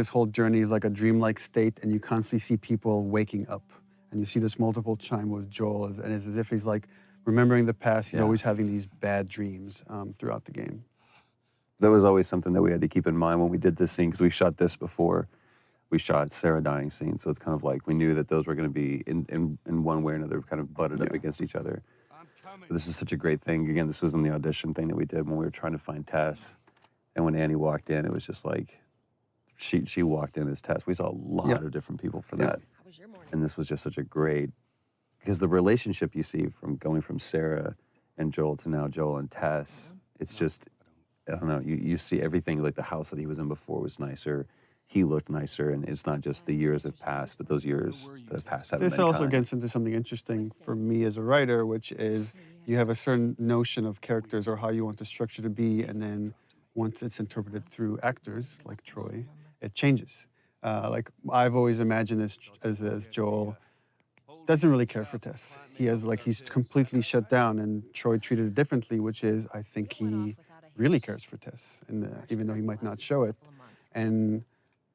This whole journey is like a dreamlike state, and you constantly see people waking up. And you see this multiple time with Joel, and it's as if he's like remembering the past. He's always having these bad dreams throughout the game. That was always something that we had to keep in mind when we did this scene, because we shot this before we shot Sarah dying scene. So it's kind of like we knew that those were going to be in one way or another kind of butted up against each other. But this is such a great thing. Again, this was in the audition thing that we did when we were trying to find Tess. And when Annie walked in, it was just like, she walked in as Tess. We saw a lot of different people for that. And this was just such a great, because the relationship you see from going from Sarah and Joel to now Joel and Tess, it's just, I don't know, you see everything, like the house that he was in before was nicer. He looked nicer, and it's not just the years have passed, but those years that have passed haven't been kind. This also gets into something interesting for me as a writer, which is you have a certain notion of characters or how you want the structure to be, and then once it's interpreted through actors like Troy, it changes. Like I've always imagined as Joel doesn't really care for Tess. He's completely shut down, and Troy treated it differently, which is I think he really cares for Tess, and even though he might not show it, and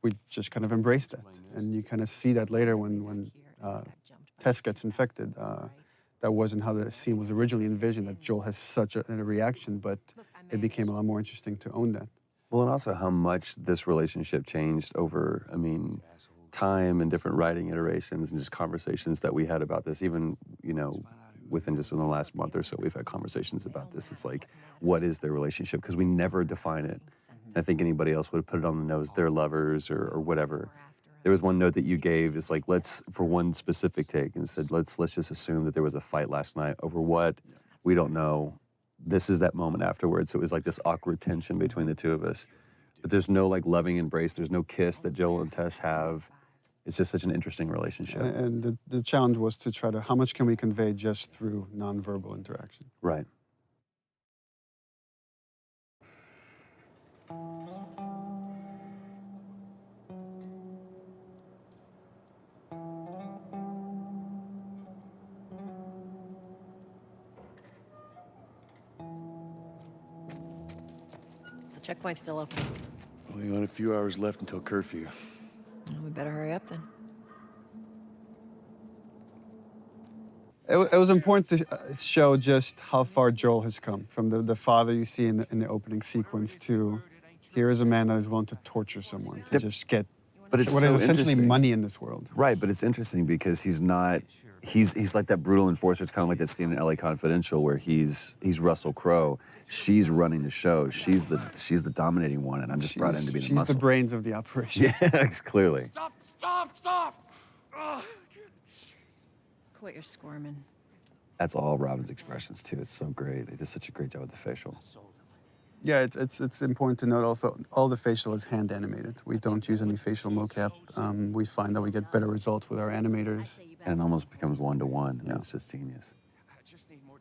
we just kind of embrace that. And you kind of see that later when Tess gets infected. That wasn't how the scene was originally envisioned, that Joel has such a reaction, but it became a lot more interesting to own that. Well, and also how much this relationship changed over, I mean, time and different writing iterations and just conversations that we had about this. Even, you know, within the last month or so, we've had conversations about this. It's like, what is their relationship? Because we never define it. I think anybody else would have put it on the nose, they're lovers or whatever. There was one note that you gave, it's like, let's, for one specific take, and said, let's just assume that there was a fight last night over what, we don't know. This is that moment afterwards. So it was like this awkward tension between the two of us. But there's no like loving embrace. There's no kiss that Joel and Tess have. It's just such an interesting relationship. And the challenge was to try to, how much can we convey just through nonverbal interaction? Right. Checkpoint's still open. Only got a few hours left until curfew. Well, we better hurry up then. It was important to show just how far Joel has come, from the father you see in the opening sequence to here is a man that is willing to torture someone to just get what is essentially money in this world. Right, but it's interesting because he's not, he's like that brutal enforcer. It's kind of like that scene in LA Confidential where he's Russell Crowe. She's running the show. She's the dominating one, and I'm just brought in to be the muscle. She's the brains of the operation. Yeah, clearly. Stop! Quit your squirming. That's all Robin's expressions too. It's so great. They did such a great job with the facial. Yeah, it's important to note also, all the facial is hand animated. We don't use any facial mocap. We find that we get better results with our animators. And it almost becomes one-to-one. Yeah. It's just genius.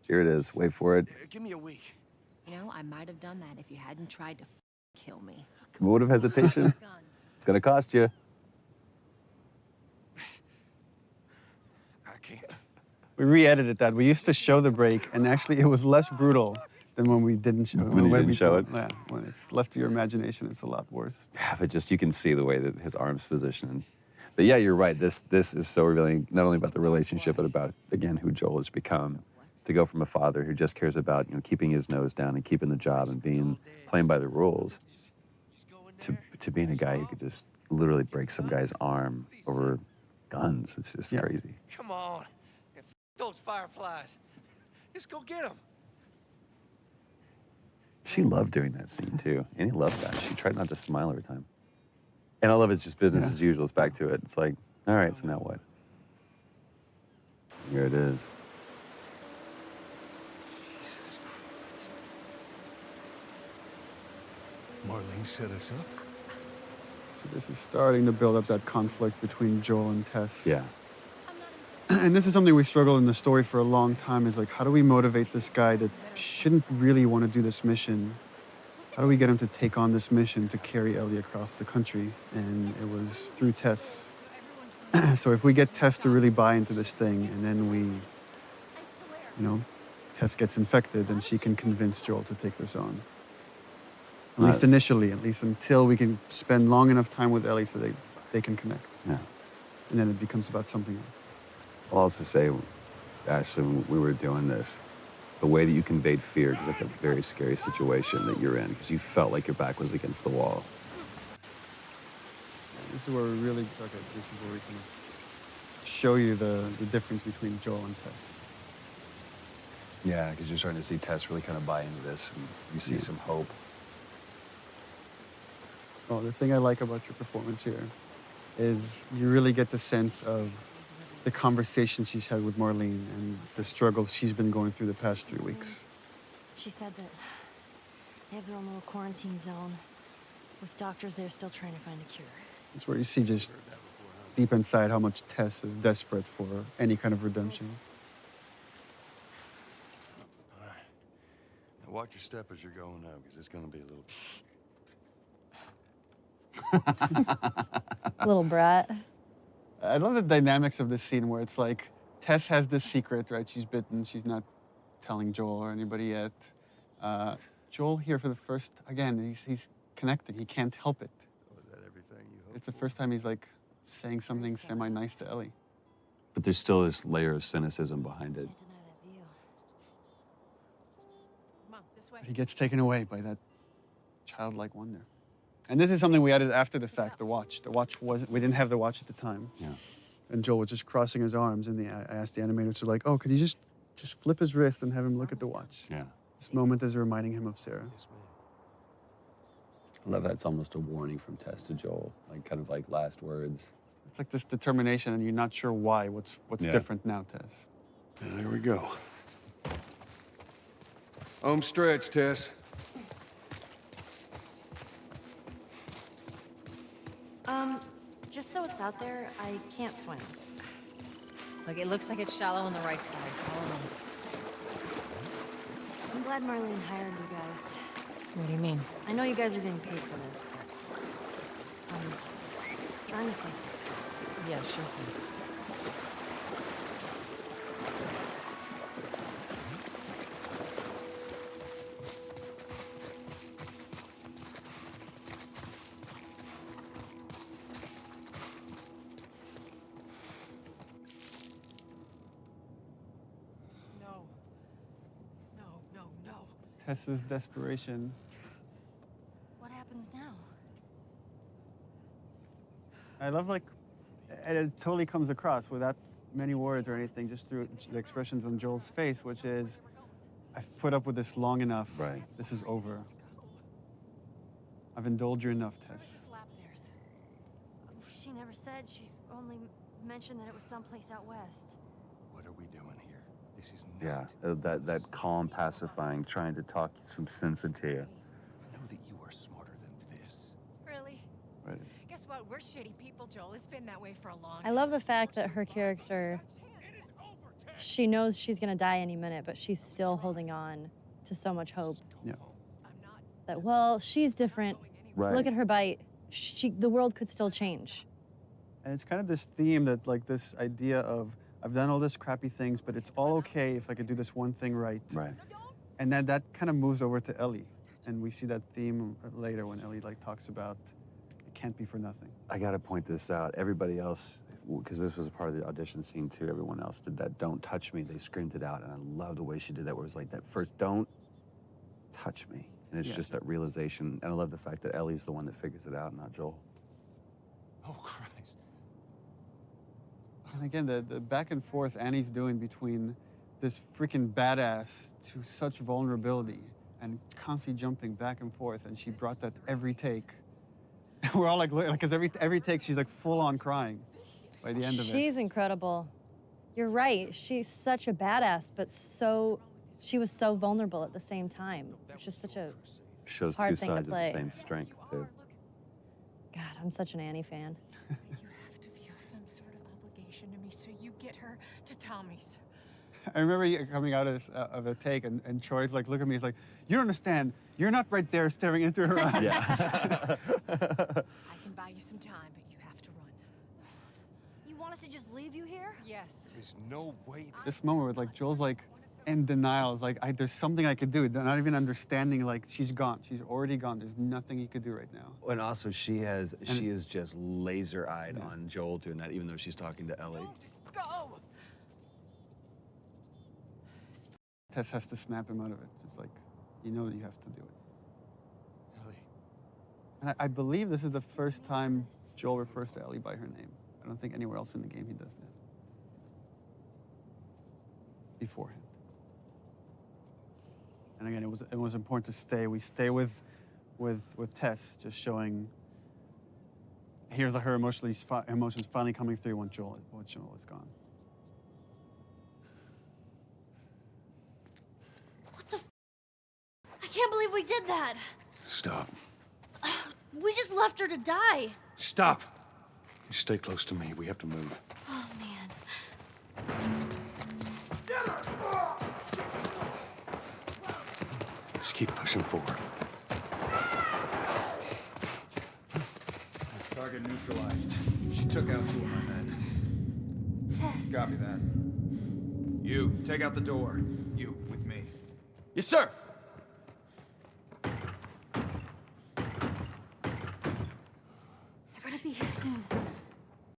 Here it is. Wait for it. Give me a week. You know, I might have done that if you hadn't tried to kill me. Vote of hesitation. It's gonna cost you. I can't. We re-edited that. We used to show the break, and actually it was less brutal than when we didn't show it. When you didn't show it? Yeah, when it's left to your imagination, it's a lot worse. Yeah, but just you can see the way that his arm's positioned. But yeah, you're right. This is so revealing, not only about the relationship, but about, again, who Joel has become. To go from a father who just cares about, you know, keeping his nose down and keeping the job and playing by the rules, to being a guy who could just literally break some guy's arm over guns. It's just crazy. Come on. Those fireflies. Let's go get them. She loved doing that scene too. And he loved that. She tried not to smile every time. And I love it's just business as usual. It's back to it. It's like, all right, so now what? Here it is. Marlene set us up. So this is starting to build up that conflict between Joel and Tess. Yeah. And this is something we struggled in the story for a long time, is like, how do we motivate this guy that shouldn't really want to do this mission? How do we get him to take on this mission to carry Ellie across the country? And it was through Tess. So if we get Tess to really buy into this thing, and then we, you know, Tess gets infected, then she can convince Joel to take this on. At least initially, at least until we can spend long enough time with Ellie so they can connect. Yeah. And then it becomes about something else. I'll also say, Ashley, when we were doing this, the way that you conveyed fear, because that's a very scary situation that you're in, because you felt like your back was against the wall. This is where we really, this is where we can show you the difference between Joel and Tess. Yeah, because you're starting to see Tess really kind of buy into this, and you see some hope. Well, the thing I like about your performance here is you really get the sense of the conversation she's had with Marlene and the struggles she's been going through the past 3 weeks. She said that they have their own little quarantine zone with doctors there still trying to find a cure. It's where you see just deep inside how much Tess is desperate for any kind of redemption. All right. Now watch your step as you're going now, because it's going to be a little... Little brat. I love the dynamics of this scene where it's like Tess has this secret, right? She's bitten. She's not telling Joel or anybody yet. Joel here for the first, again, he's connected. He can't help it. Oh, is that everything you hope? It's the first time he's like saying something semi-nice to Ellie. But there's still this layer of cynicism behind it. Can't deny that view. Come on, this way. He gets taken away by that childlike wonder. And this is something we added after the fact, the watch. The watch wasn't, we didn't have the watch at the time. Yeah. And Joel was just crossing his arms, and I asked the animators to like, oh, could you just flip his wrist and have him look at the watch? Yeah. This moment is reminding him of Sarah. Yes, ma'am. I love that it's almost a warning from Tess to Joel, like kind of like last words. It's like this determination, and you're not sure why. What's Yeah. different now, Tess? Now, there we go. Home stretch, Tess. Just so it's out there, I can't swim. Look, it looks like it's shallow on the right side. Follow me. I'm glad Marlene hired you guys. What do you mean? I know you guys are getting paid for this, but I'm trying to save face. Yeah, she'll see. No. Tess's desperation. What happens now? I love and it totally comes across without many words or anything, just through the expressions on Joel's face, which is, I've put up with this long enough. Right. This is over. I've indulged you enough, Tess. Slap theirs. She never said. She only mentioned that it was someplace out west. What are we doing here? This is Yeah, not... that calm, pacifying, trying to talk some sense into you. I know that you are smarter than this. Really? Right. Guess what? We're shitty people, Joel. It's been that way for a long time. I love the fact that her character, she knows she's gonna die any minute, but she's still holding on to so much hope. Yeah. I'm not That, well, she's different. going anywhere. Right. Look at her bite. The world could still change. And it's kind of this theme that, like, this idea of, I've done all this crappy things, but it's all okay if I could do this one thing right. Right. And then that kind of moves over to Ellie. And we see that theme later when Ellie, like, talks about it can't be for nothing. I got to point this out. Everybody else, because this was a part of the audition scene too, everyone else did that "don't touch me." They screamed it out, and I love the way she did that, where it was like that first "don't touch me." And it's Yeah. just that realization. And I love the fact that Ellie's the one that figures it out, not Joel. Oh, Christ. And again, the back and forth Annie's doing between this freaking badass to such vulnerability and constantly jumping back and forth, and she brought that every take. And we're all like, because every take she's like full on crying by the end of it. She's incredible. You're right. She's such a badass, but she was so vulnerable at the same time. It's just such a, Shows Hard two thing to sides of the play. same strength too. God, I'm such an Annie fan. You have to feel some sort of obligation to me, so you get her to Tommy's. I remember you coming out of a take, and Troy's like, look at me, he's like, you don't understand. You're not right there staring into her eyes. Yeah. I can buy you some time, but you have to run. You want us to just leave you here? Yes. There's no way... This moment where, like, Joel's like, in denial. It's like, there's something I could do. They're not even understanding, like, she's gone. She's already gone. There's nothing you could do right now. And also, she is just laser-eyed on Joel doing that, even though she's talking to Ellie. Just go. Tess has to snap him out of it. It's like, you know that you have to do it. Ellie. And I believe this is the first time Joel refers to Ellie by her name. I don't think anywhere else in the game he does that. Beforehand. And again, it was important to stay. We stay with Tess, just showing. Here's her emotions finally coming through when Joel is gone. What the I can't believe we did that. Stop. We just left her to die. Stop. You stay close to me. We have to move. Oh, man. Just keep pushing forward. Target neutralized. She took out 2 of my men. Copy that. You, take out the door. You, with me. Yes, sir. They're gonna be here soon.